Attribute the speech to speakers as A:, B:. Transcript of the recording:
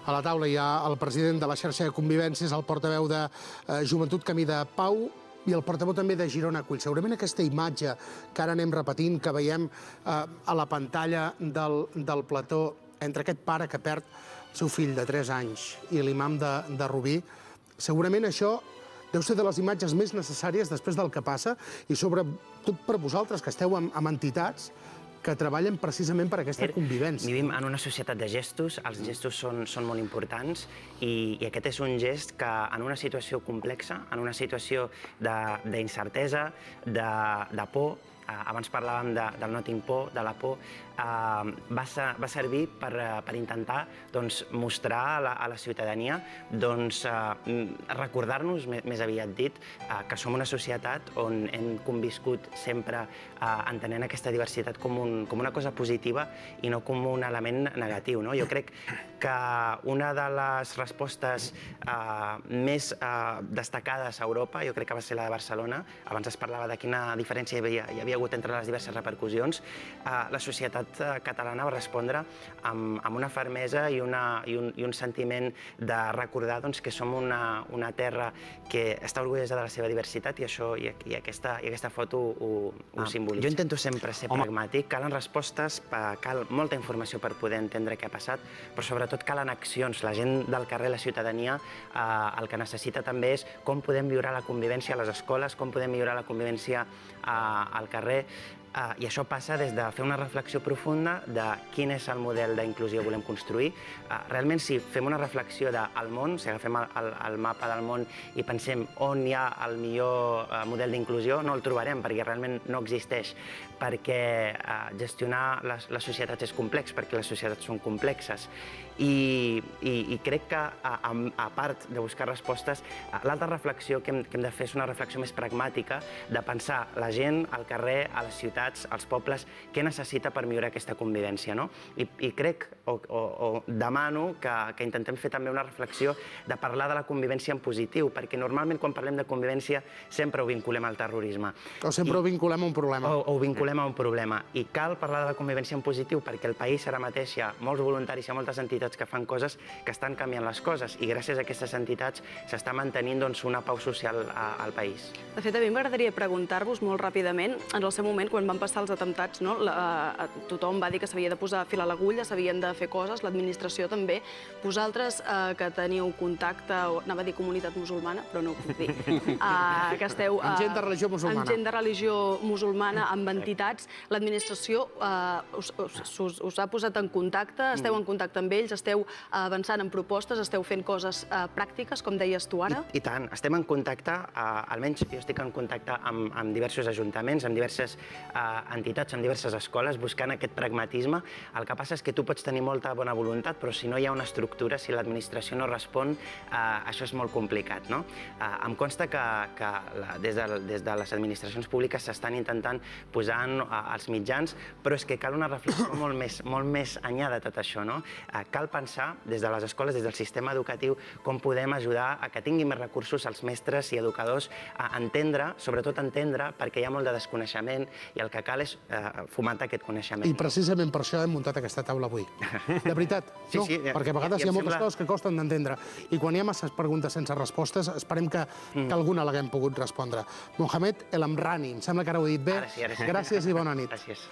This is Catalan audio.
A: A la taula hi ha el president de la xarxa de convivències, el portaveu de Joventut Camí de Pau i el portaveu també de Girona Acull. Segurament aquesta imatge que ara anem repetint, que veiem a la pantalla del plató, entre aquest pare que perd el seu fill de 3 anys i l'imam de Rubí, segurament això deu ser de les imatges més necessàries després del que passa i sobretot per vosaltres, que esteu amb entitats que treballen precisament per aquesta convivència.
B: Vivim en una societat de gestos, els gestos són molt importants i aquest és un gest que en una situació complexa, en una situació d'incertesa, de por, abans parlàvem del no tinc por, de la por, va servir per intentar mostrar a la ciutadania, recordar-nos, més aviat dit, que som una societat on hem conviscut sempre entenent aquesta diversitat com una cosa positiva i no com un element negatiu. Jo crec que una de les respostes més destacades a Europa, jo crec que va ser la de Barcelona, abans es parlava de quina diferència hi havia hagut entre les diverses repercussions, la societat catalana va respondre amb una fermesa i un sentiment de recordar que som una terra que està orgullosa de la seva diversitat i aquesta foto ho simbolitza. Jo intento sempre ser pragmàtic, calen respostes, cal molta informació per poder entendre què ha passat, però sobretot calen accions. La gent del carrer, la ciutadania, el que necessita també és com podem millorar la convivència a les escoles, com podem millorar la convivència al carrer, i això passa des de fer una reflexió profunda de quin és el model d'inclusió que volem construir. Realment, si fem una reflexió del món, si agafem el mapa del món i pensem on hi ha el millor model d'inclusió, no el trobarem, perquè realment no existeix, perquè gestionar les societats és complex, perquè les societats són complexes. I crec que, a part de buscar respostes, l'altra reflexió que hem de fer és una reflexió més pragmàtica, de pensar la gent al carrer, a les ciutats, als pobles, què necessita per millorar aquesta convivència. I crec, o demano, que intentem fer també una reflexió de parlar de la convivència en positiu, perquè normalment quan parlem de convivència sempre ho vinculem al terrorisme.
A: O sempre ho vinculem a un problema.
B: O ho vinculem a un problema. I cal parlar de la convivència en positiu, perquè al país ara mateix hi ha molts voluntaris, hi ha moltes entitats que fan coses que estan canviant les coses, i gràcies a aquestes entitats s'està mantenint una pau social al país.
C: De fet, a mi m'agradaria preguntar-vos molt ràpidament, en el seu moment, quan van passar els atemptats, tothom va dir que s'havia de posar fil a l'agulla, s'havien de fer coses, l'administració també. Vosaltres, que teniu contacte, anava a dir comunitat musulmana, però no ho puc dir, que esteu...
A: Amb gent de religió musulmana.
C: Amb gent de religió musulmana, amb entitats, l'administració us ha posat en contacte, esteu en contacte amb ells, esteu avançant en propostes, esteu fent coses pràctiques, com deies tu ara?
B: I tant, estem en contacte, almenys jo estic en contacte amb diversos ajuntaments, amb diverses entitats, amb diverses escoles, buscant aquest pragmatisme. El que passa és que tu pots tenir molta bona voluntat, però si no hi ha una estructura, si l'administració no respon, això és molt complicat. Em consta que des de les administracions públiques s'estan intentant posar els mitjans, però és que cal una reflexió molt més enllà de tot això. Cal pensar des de les escoles, des del sistema educatiu, com podem ajudar a que tinguin més recursos els mestres i educadors a entendre, sobretot entendre, perquè hi ha molt de desconeixement i el que cal és fomentar aquest coneixement.
A: I precisament per això hem muntat aquesta taula avui. De veritat, no? Perquè a vegades hi ha moltes coses que costen d'entendre. I quan hi ha masses preguntes sense respostes, esperem que alguna l'haguem pogut respondre. Mohamed El Amrani, em sembla que ara ho he dit bé. Gràcies i bona nit.
B: Gràcies.